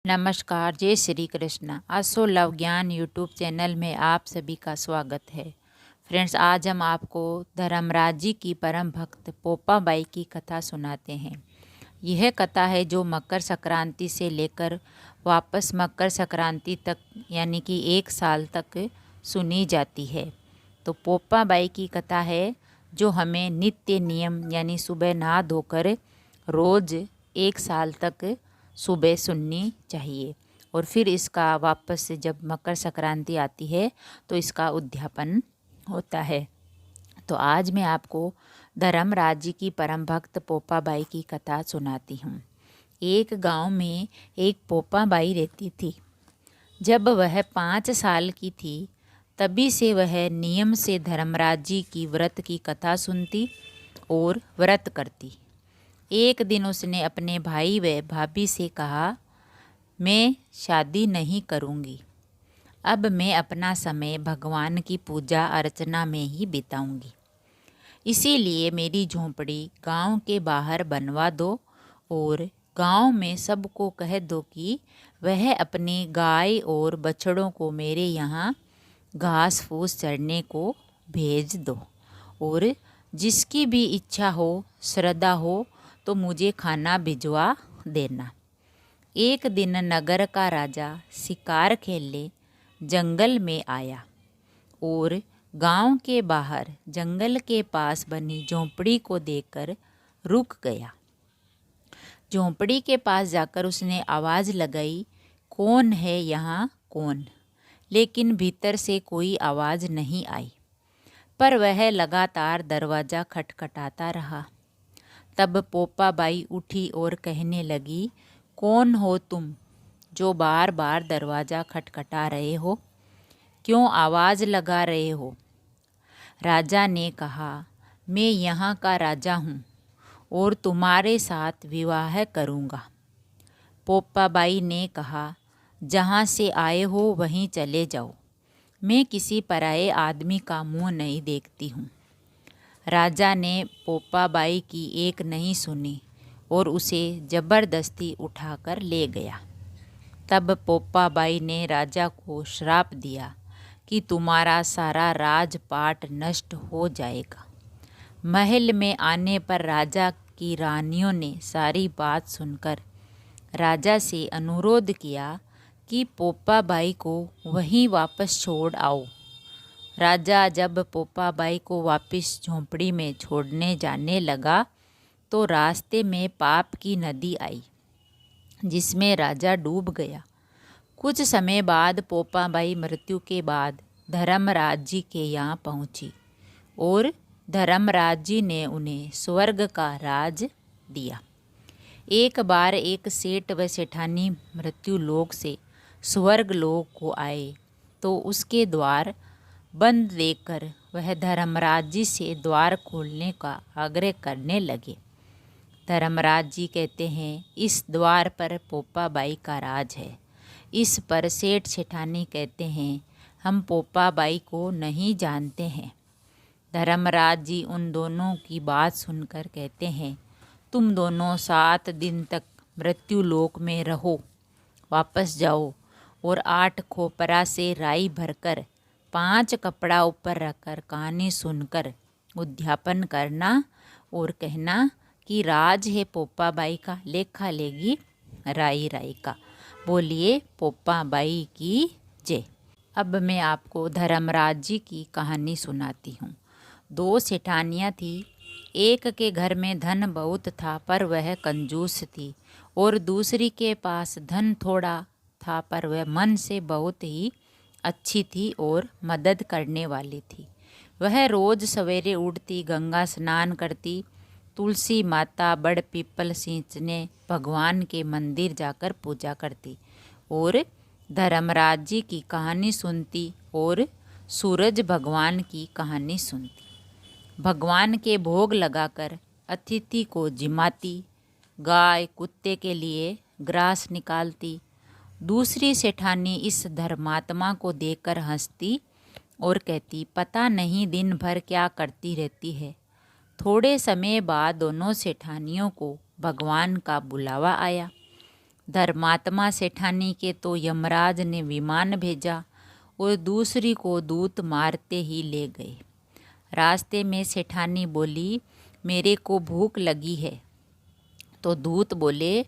नमस्कार, जय श्री कृष्ण। असो लव ज्ञान यूट्यूब चैनल में आप सभी का स्वागत है। फ्रेंड्स, आज हम आपको धर्मराज जी की परम भक्त पोपाबाई की कथा सुनाते हैं। यह कथा है जो मकर संक्रांति से लेकर वापस मकर संक्रांति तक यानी कि 1 साल तक सुनी जाती है। तो पोपाबाई की कथा है जो हमें नित्य नियम यानी सुबह नहा धोकर रोज़ 1 साल तक सुबह सुननी चाहिए और फिर इसका वापस से जब मकर संक्रांति आती है तो इसका उद्यापन होता है। तो आज मैं आपको धर्मराज जी की परम भक्त पोपाबाई की कथा सुनाती हूँ। एक गांव में एक पोपाबाई रहती थी। जब वह 5 साल की थी तभी से वह नियम से धर्मराज जी की व्रत की कथा सुनती और व्रत करती। एक दिन उसने अपने भाई व भाभी से कहा, मैं शादी नहीं करूँगी। अब मैं अपना समय भगवान की पूजा अर्चना में ही बिताऊंगी। इसीलिए मेरी झोंपड़ी गांव के बाहर बनवा दो और गांव में सबको कह दो कि वह अपनी गाय और बछड़ों को मेरे यहाँ घास फूस चढ़ने को भेज दो और जिसकी भी इच्छा हो, श्रद्धा हो तो मुझे खाना भिजवा देना। एक दिन नगर का राजा शिकार खेलने जंगल में आया और गांव के बाहर जंगल के पास बनी झोंपड़ी को देखकर रुक गया। झोंपड़ी के पास जाकर उसने आवाज़ लगाई, कौन है यहाँ कौन? लेकिन भीतर से कोई आवाज़ नहीं आई, पर वह लगातार दरवाज़ा खटखटाता रहा। तब पोपाबाई उठी और कहने लगी, कौन हो तुम जो बार बार दरवाज़ा खटखटा रहे हो? क्यों आवाज़ लगा रहे हो? राजा ने कहा, मैं यहाँ का राजा हूँ और तुम्हारे साथ विवाह करूँगा। पोपाबाई ने कहा, जहाँ से आए हो वहीं चले जाओ, मैं किसी पराये आदमी का मुँह नहीं देखती हूँ। राजा ने पोपाबाई की एक नहीं सुनी और उसे जबरदस्ती उठाकर ले गया। तब पोपाबाई ने राजा को श्राप दिया कि तुम्हारा सारा राजपाट नष्ट हो जाएगा। महल में आने पर राजा की रानियों ने सारी बात सुनकर राजा से अनुरोध किया कि पोपाबाई को वहीं वापस छोड़ आओ। राजा जब पोपाबाई को वापस झोंपड़ी में छोड़ने जाने लगा तो रास्ते में पाप की नदी आई जिसमें राजा डूब गया। कुछ समय बाद पोपाबाई मृत्यु के बाद धर्मराज जी के यहाँ पहुँची और धर्मराज जी ने उन्हें स्वर्ग का राज दिया। एक बार एक सेठ व सेठानी मृत्यु लोक से स्वर्ग लोक को आए तो उसके द्वार बंद देखकर वह धर्मराज जी से द्वार खोलने का आग्रह करने लगे। धर्मराज जी कहते हैं, इस द्वार पर पोपाबाई का राज है। इस पर सेठ सेठानी कहते हैं, हम पोपाबाई को नहीं जानते हैं। धर्मराज जी उन दोनों की बात सुनकर कहते हैं, तुम दोनों 7 दिन तक मृत्यु लोक में रहो, वापस जाओ और 8 खोपरा से राई भरकर 5 कपड़ा ऊपर रखकर कहानी सुनकर उद्यापन करना और कहना कि राज है पोपाबाई का, लेखा लेगी राई राई का। बोलिए पोपाबाई की जय। अब मैं आपको धर्मराज जी की कहानी सुनाती हूँ। 2 सेठानियाँ थी। एक के घर में धन बहुत था पर वह कंजूस थी और दूसरी के पास धन थोड़ा था पर वह मन से बहुत ही अच्छी थी और मदद करने वाली थी। वह रोज़ सवेरे उठती, गंगा स्नान करती, तुलसी माता बड़ पीपल सींचने भगवान के मंदिर जाकर पूजा करती और धर्मराज जी की कहानी सुनती और सूरज भगवान की कहानी सुनती। भगवान के भोग लगाकर अतिथि को जिमाती, गाय कुत्ते के लिए ग्रास निकालती। दूसरी सेठानी इस धर्मात्मा को देखकर हंसती और कहती, पता नहीं दिन भर क्या करती रहती है। थोड़े समय बाद दोनों सेठानियों को भगवान का बुलावा आया। धर्मात्मा सेठानी के तो यमराज ने विमान भेजा और दूसरी को दूत मारते ही ले गए। रास्ते में सेठानी बोली, मेरे को भूख लगी है। तो दूत बोले,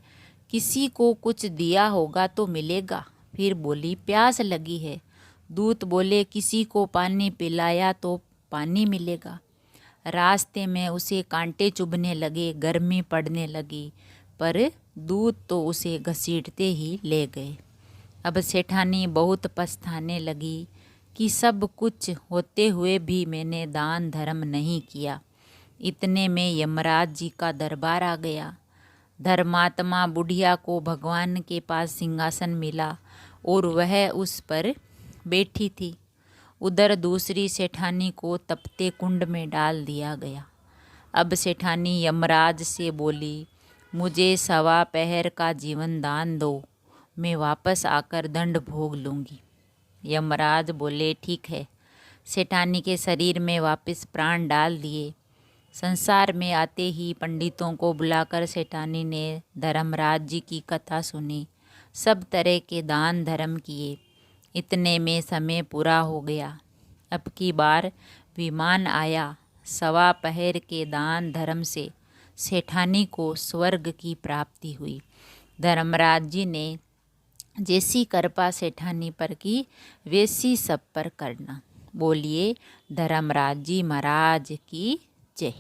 किसी को कुछ दिया होगा तो मिलेगा। फिर बोली, प्यास लगी है। दूत बोले, किसी को पानी पिलाया तो पानी मिलेगा। रास्ते में उसे कांटे चुभने लगे, गर्मी पड़ने लगी, पर दूत तो उसे घसीटते ही ले गए। अब सेठानी बहुत पछताने लगी कि सब कुछ होते हुए भी मैंने दान धर्म नहीं किया। इतने में यमराज जी का दरबार आ गया। धर्मात्मा बुढ़िया को भगवान के पास सिंहासन मिला और वह उस पर बैठी थी। उधर दूसरी सेठानी को तपते कुंड में डाल दिया गया। अब सेठानी यमराज से बोली, मुझे 1.25 पहर का जीवन दान दो, मैं वापस आकर दंड भोग लूँगी। यमराज बोले, ठीक है। सेठानी के शरीर में वापस प्राण डाल दिए। संसार में आते ही पंडितों को बुलाकर सेठानी ने धर्मराज जी की कथा सुनी, सब तरह के दान धर्म किए। इतने में समय पूरा हो गया। अब की बार विमान आया। 1.25 पहर के दान धर्म से सेठानी को स्वर्ग की प्राप्ति हुई। धर्मराज जी ने जैसी कृपा सेठानी पर की, वैसी सब पर करना। बोलिए धर्मराज जी महाराज की जय।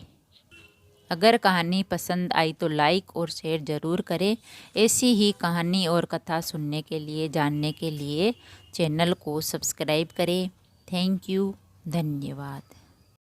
अगर कहानी पसंद आई तो लाइक और शेयर ज़रूर करें। ऐसी ही कहानी और कथा सुनने के लिए, जानने के लिए चैनल को सब्सक्राइब करें। थैंक यू, धन्यवाद।